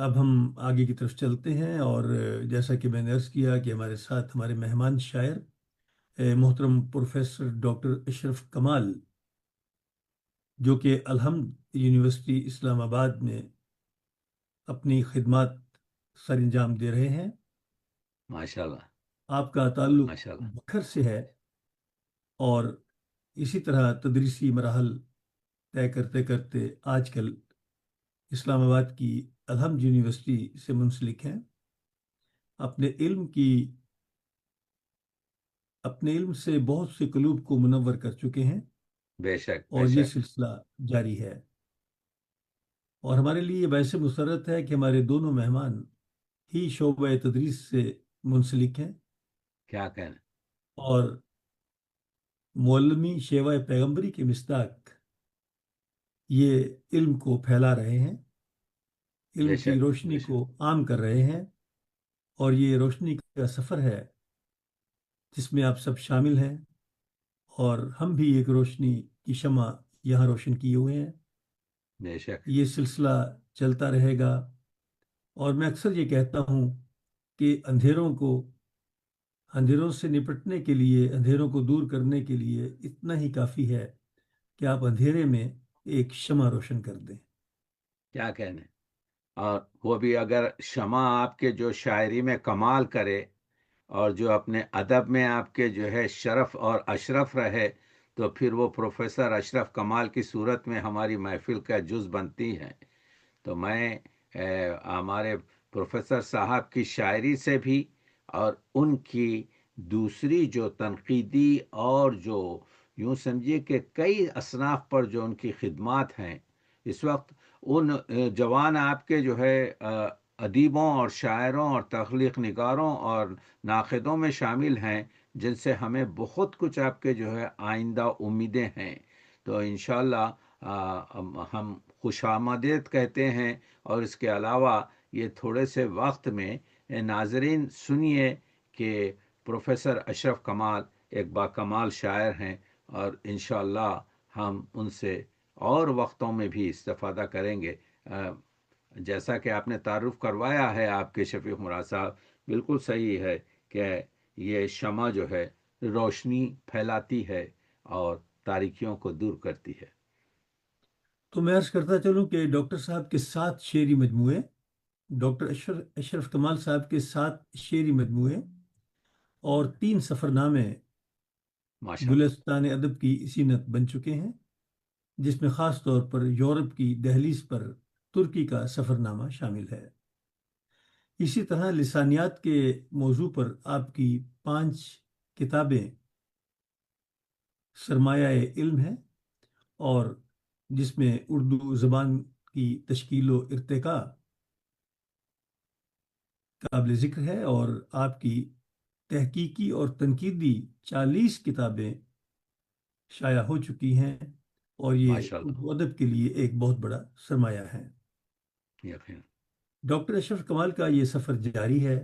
اب ہم آگے کی طرف چلتے ہیں، اور جیسا کہ میں نے عرض کیا کہ ہمارے ساتھ ہمارے مہمان شاعر محترم پروفیسر ڈاکٹر اشرف کمال، جو کہ الحمد یونیورسٹی اسلام آباد میں اپنی خدمات سر انجام دے رہے ہیں۔ ماشاء اللہ، آپ کا تعلق ماشاء اللہ۔ بکھر سے ہے، اور اسی طرح تدریسی مراحل طے کرتے کرتے آج کل اسلام آباد کی الحمد یونیورسٹی سے منسلک ہیں۔ اپنے علم کی اپنے علم سے بہت سے قلوب کو منور کر چکے ہیں، بے شک، بے اور یہ شک۔ سلسلہ جاری ہے۔ اور ہمارے لیے یہ باعث مسرت ہے کہ ہمارے دونوں مہمان ہی شعبہ تدریس سے منسلک ہیں، کیا کہنا؟ اور معلمی شیوہ پیغمبری کے مصداق یہ علم کو پھیلا رہے ہیں، بے علم کی شک، بے روشنی شک۔ کو عام کر رہے ہیں۔ اور یہ روشنی کا سفر ہے جس میں آپ سب شامل ہیں، اور ہم بھی ایک روشنی کی شمع یہاں روشن کیے ہوئے ہیں۔ بے شک۔ یہ سلسلہ چلتا رہے گا، اور میں اکثر یہ کہتا ہوں کہ اندھیروں سے نپٹنے کے لیے، اندھیروں کو دور کرنے کے لیے اتنا ہی کافی ہے کہ آپ اندھیرے میں ایک شمع روشن کر دیں۔ کیا کہنے؟ اور وہ بھی اگر شمع آپ کے جو شاعری میں کمال کرے، اور جو اپنے ادب میں آپ کے جو ہے شرف اور اشرف رہے، تو پھر وہ پروفیسر اشرف کمال کی صورت میں ہماری محفل کا جز بنتی ہے۔ تو میں ہمارے پروفیسر صاحب کی شاعری سے بھی، اور ان کی دوسری جو تنقیدی اور جو یوں سمجھیے کہ کئی اصناف پر جو ان کی خدمات ہیں اس وقت، ان جوان آپ کے جو ہے ادیبوں اور شاعروں اور تخلیق نگاروں اور ناقدوں میں شامل ہیں، جن سے ہمیں بہت کچھ آپ کے جو ہے آئندہ امیدیں ہیں۔ تو انشاءاللہ ہم خوش آمدید کہتے ہیں، اور اس کے علاوہ یہ تھوڑے سے وقت میں ناظرین سنیے کہ پروفیسر اشرف کمال ایک باکمال شاعر ہیں، اور انشاءاللہ ہم ان سے اور وقتوں میں بھی استفادہ کریں گے۔ جیسا کہ آپ نے تعارف کروایا ہے آپ کے شفیق مراد صاحب، بالکل صحیح ہے کہ یہ شمع جو ہے روشنی پھیلاتی ہے اور تاریکیوں کو دور کرتی ہے۔ تو میں عرض کرتا چلوں کہ ڈاکٹر صاحب کے 7 شعری مجموعے، ڈاکٹر اشرف کمال صاحب کے 7 شعری مجموعے اور 3 سفر نامے ماشاءاللہ۔ گلستان ادب کی زینت بن چکے ہیں، جس میں خاص طور پر یورپ کی دہلیز پر ترکی کا سفر نامہ شامل ہے۔ اسی طرح لسانیات کے موضوع پر آپ کی 5 کتابیں سرمایہ علم ہیں، اور جس میں اردو زبان کی تشکیل و ارتقاء قابل ذکر ہے، اور آپ کی تحقیقی اور تنقیدی 40 کتابیں شائع ہو چکی ہیں، اور یہ ماشاءاللہ، اردو ادب کے لیے ایک بہت بڑا سرمایہ ہے۔ یقین۔ ڈاکٹر اشرف کمال کا یہ سفر جاری ہے،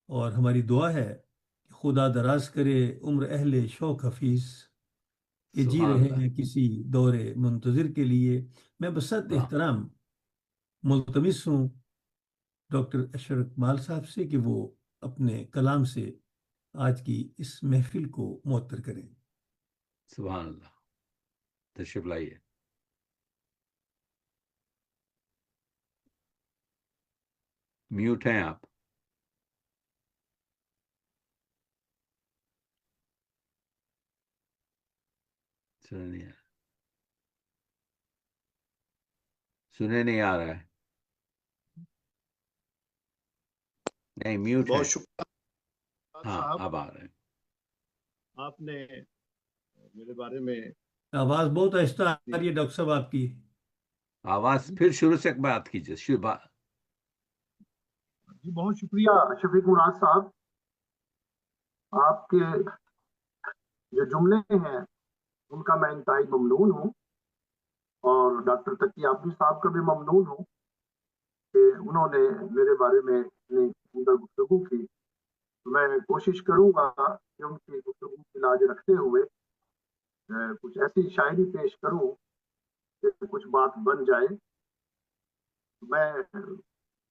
اور ہماری دعا ہے کہ خدا دراز کرے عمر اہل شوق حفیظ، یہ جی سبحان رہے اللہ۔ ہیں کسی دور منتظر کے لیے۔ میں بسط ہاں، احترام ملتمس ہوں ڈاکٹر اشرف کمال صاحب سے کہ وہ اپنے کلام سے آج کی اس محفل کو معطر کریں۔ سبحان اللہ۔ تشریف لائیے۔ میوٹ ہیں آپ۔ سنیں نہیں آ رہا ہے، نہیں میوٹ بہت ہیں۔ شکریہ ہاں، صاحب، اب آ رہے ہیں۔ آپ نے میرے بارے میں آواز بہت آہستہ آ رہی ہے ڈاکٹر صاحب آپ کی۔ آواز پھر شروع سے بات کیجیے، جی بہت شکریہ شفیق مراد صاحب، آپ کے جو جملے ہیں ان کا میں انتہائی ممنون ہوں، اور ڈاکٹر تقی عابدی صاحب کا بھی ممنون ہوں کہ انہوں نے میرے بارے میں اتنی عمدہ گفتگو کی۔ میں کوشش کروں گا کہ ان کی گفتگو کی لاج رکھتے ہوئے کچھ ایسی شاعری پیش کروں کہ کچھ بات بن جائے۔ میں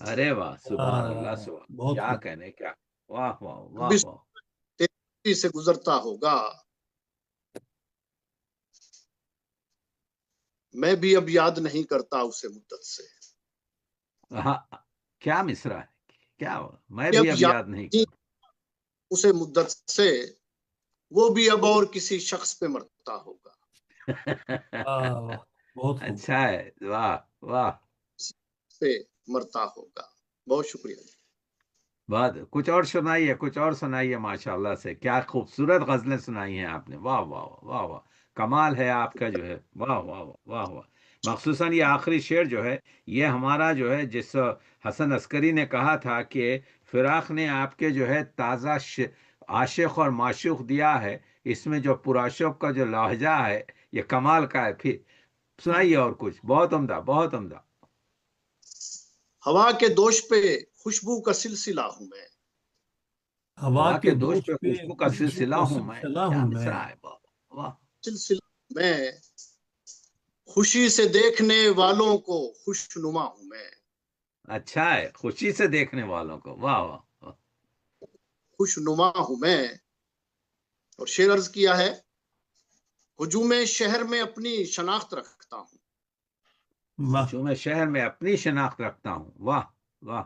ارے واہ، سبحان اللہ، سبحان، بہت کیا خوب. کہنے، کیا، واہ واہ اب واہ اس واہ. تیزی سے گزرتا ہوگا، میں بھی اب یاد نہیں کرتا اسے مدت سے. ہاں، کیا مصرع ہے، کیا ہوا؟ میں کہ بھی اب اب یاد یاد نہیں نہیں کرتا. اسے مدت سے، وہ بھی اب اور کسی شخص پہ مرتا ہوگا. واہ، بہت خوب. اچھا ہے، واہ واہ. کسی پہ مرتا ہوگا. بہت شکریہ. بات کچھ اور سنائیے، کچھ اور سنائیے، ماشاء اللہ سے کیا خوبصورت غزلیں سنائی ہیں آپ نے، واہ واہ واہ واہ واہ. کمال ہے آپ کا جو ہے، واہ واہ واہ واہ واہ. مخصوصاً یہ آخری شعر جو ہے، یہ ہمارا جو ہے، جس حسن عسکری نے کہا تھا کہ فراق نے آپ کے جو ہے تازہ عاشق اور معشوق دیا ہے، اس میں جو پرعشق کا جو لہجہ ہے یہ کمال کا ہے. پھر سنائیے اور کچھ، بہت عمدہ، بہت عمدہ. ہوا کے دوش پہ خوشبو کا سلسلہ ہوں میں. ہوا ہوا کے کے دوش دوش پہ پہ خوشبو کا خوشبو سلسلہ کا ہوں میں، سلسلہ کیا ہوں میں. مصرع ہے، واہ واہ. سلسلہ میں خوشی سے دیکھنے والوں کو خوشنما ہوں میں. اچھا ہے، خوشی سے دیکھنے والوں کو، واہ واہ واہ. خوشنما ہوں میں. اور شعر عرض کیا ہے، ہجوم شہر میں اپنی شناخت رکھتا ہوں. واہ. جو میں شہر میں اپنی شناخت رکھتا ہوں، واہ واہ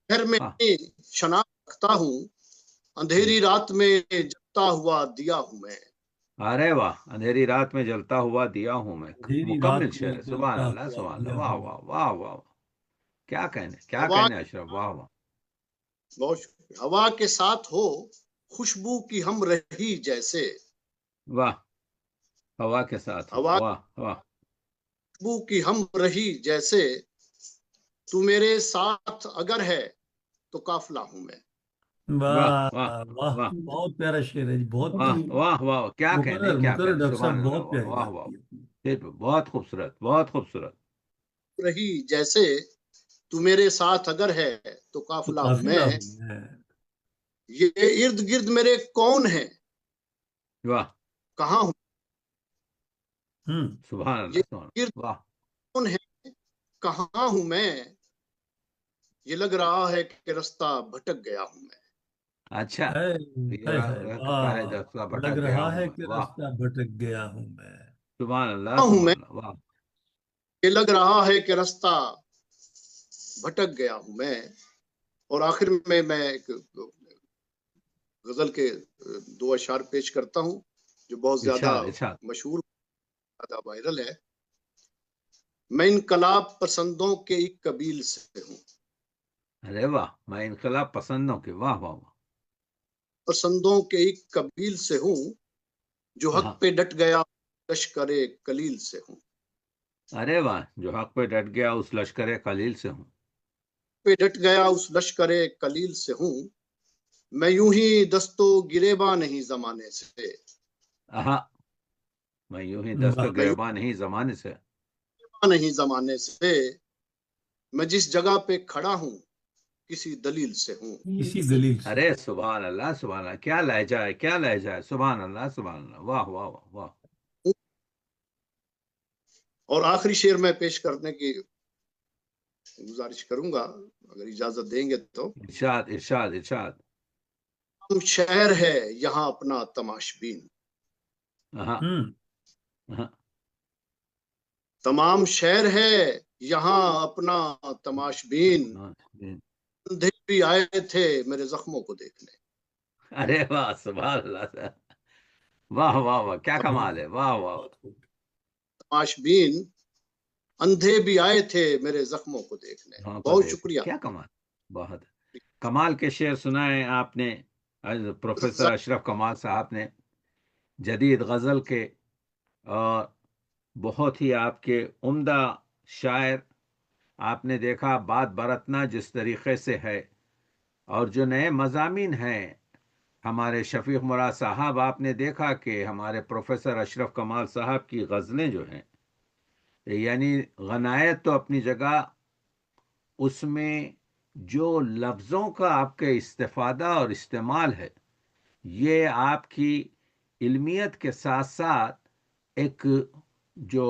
شہر میں واہ. اپنی شناخت رکھتا ہوں، اندھیری رات میں جلتا ہوا دیا ہوں میں. ارے واہ، اندھیری رات میں جلتا ہوا دیا ہوں میں. اندھیری رات مکمل میں شعر ہے، سبحان جلتا اللہ، ہوا سبحان اللہ، دیا واہ ہوں. واہ واہ واہ واہ. کیا کہنے، کیا ہوا کہنے اشرف، واہ واہ. بہت شکریہ. ہوا کے ساتھ ہو خوشبو کی ہم رہی جیسے. واہ، ہوا کے ساتھ ہو، ہوا واہ واہ. خوشبو کی ہم رہی جیسے، تو میرے ساتھ اگر ہے تو قافلہ ہوں میں. واہ واہ واہ واہ، واہ بہت پیارا شعر ہے جی، بہت واہ واہ واہ. کیا کہنے، مقرر کیا مقرر کہنے، ڈاکٹر صاحب، سبحان اللہ، بہت واہ پیاری واہ بات واہ. کی آپ نے. پھر بہت خوبصورت، بہت خوبصورت. رہی جیسے، تو میرے ساتھ اگر ہے تو تو قافلہ ہوں قافلہ میں. ہوں میں. یہ ارد گرد میرے کون ہے، واہ، کہاں ہوں. ہوں. سبحان یہ اللہ، سبحان ارد اللہ، واہ. کون ہے، کہاں ہوں میں. یہ لگ رہا ہے کہ رستہ بھٹک گیا ہوں میں. اچھا، اے، یہ ہائے ہائے، لگتا ہے واہ. جیسا لگ بھٹک گیا رہا ہوں ہے میں، کہ واہ. راستہ بھٹک گیا ہوں میں. سبحان اللہ، کہاں ہوں سبحان میں. اللہ، واہ. یہ لگ رہا ہے کہ رستہ بھٹک گیا ہوں میں. اور آخر میں ایک غزل کے دو اشعار پیش کرتا ہوں جو بہت زیادہ ارشاد، ارشاد. مشہور، زیادہ وائرل ہے. میں انقلاب پسندوں کے ایک قبیل سے ہوں. ارے واہ، میں انقلاب پسندوں کے، واہ واہ واہ. پسندوں کے ایک قبیل سے ہوں، جو حق ہاں. پہ ڈٹ گیا لشکر کلیل سے ہوں. ارے واہ، جو حق پہ ڈٹ گیا اس لشکر قلیل سے ہوں. پہ ڈٹ گیا اس لشکر کلیل سے ہوں. میں یوں ہی دستو گریباں نہیں زمانے سے. ہاں، میں یوں ہی دست واہ. میں یوں گریباں نہیں زمانے سے. نہیں زمانے سے. میں جس جگہ پہ کھڑا ہوں کسی دلیل سے ہوں. اسی دلیل سے. ارے سبحان اللہ، سبحان اللہ، کیا لہجہ ہے، کیا لہجہ ہے، سبحان اللہ، سبحان اللہ، واہ واہ واہ واہ. اور آخری شعر میں پیش کرنے کی گزارش کروں گا اگر اجازت دیں گے تو. ارشاد، ارشاد، ارشاد. شہر ہے یہاں اپنا تماشبین. ہاں ہوں. ہاں. تمام شہر ہے یہاں اپنا تماشبین. اندھے بھی آئے تھے میرے زخموں کو دیکھنے. ارے واہ، سبحان اللہ، واہ واہ واہ، کیا بہت کمال ہے، واہ واہ واہ. بہت خوب. تماشبین، اندھے بھی آئے تھے میرے زخموں کو دیکھنے. وہاں کو بہت دیکھ، شکریہ. کیا کمال، بہت کمال کے شعر سنائے آپ نے پروفیسر اشرف کمال صاحب نے. جدید غزل کے، اور بہت ہی آپ کے عمدہ شاعر. آپ نے دیکھا بات برتنا جس طریقے سے ہے، اور جو نئے مضامین ہیں ہمارے شفیق مراد صاحب، آپ نے دیکھا کہ ہمارے پروفیسر اشرف کمال صاحب کی غزلیں جو ہیں، یعنی غنایت تو اپنی جگہ، اس میں جو لفظوں کا آپ کے استفادہ اور استعمال ہے، یہ آپ کی علمیت کے ساتھ ساتھ ایک جو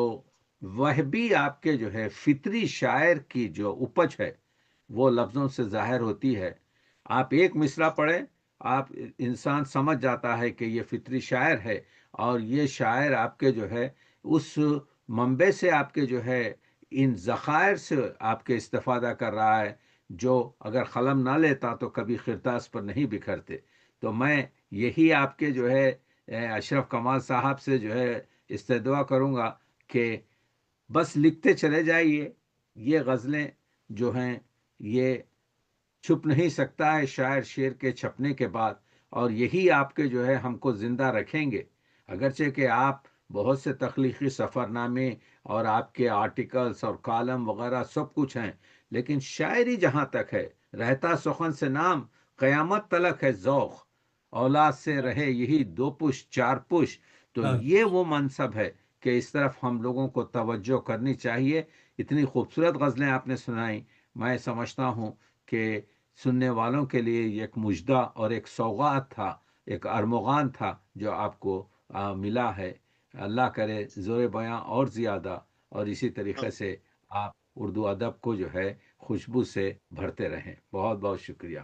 وہبی آپ کے جو ہے فطری شاعر کی جو اپج ہے، وہ لفظوں سے ظاہر ہوتی ہے۔ آپ ایک مصرع پڑھیں، آپ انسان سمجھ جاتا ہے کہ یہ فطری شاعر ہے، اور یہ شاعر آپ کے جو ہے اس منبع سے آپ کے جو ہے ان ذخائر سے آپ کے استفادہ کر رہا ہے، جو اگر قلم نہ لیتا تو کبھی خرطاس پر نہیں بکھرتے۔ تو میں یہی آپ کے جو ہے اشرف کمال صاحب سے جو ہے استدعا کروں گا کہ بس لکھتے چلے جائیے۔ یہ غزلیں جو ہیں یہ چھپ نہیں سکتا ہے شاعر شعر کے چھپنے کے بعد، اور یہی آپ کے جو ہے ہم کو زندہ رکھیں گے۔ اگرچہ کہ آپ بہت سے تخلیقی سفر نامے اور آپ کے آرٹیکلز اور کالم وغیرہ سب کچھ ہیں، لیکن شاعری جہاں تک ہے، رہتا سخن سے نام، قیامت تلک ہے ذوق، اولاد سے رہے یہی دو پش چار پش۔ تو ہاں، یہ وہ منصب ہے کہ اس طرف ہم لوگوں کو توجہ کرنی چاہیے۔ اتنی خوبصورت غزلیں آپ نے سنائیں، میں سمجھتا ہوں کہ سننے والوں کے لیے یہ ایک مژدہ اور ایک سوغات تھا، ایک ارمغان تھا جو آپ کو ملا ہے۔ اللہ کرے زور بیاں اور زیادہ، اور اسی طریقے سے آپ اردو ادب کو جو ہے خوشبو سے بھرتے رہیں۔ بہت بہت شکریہ۔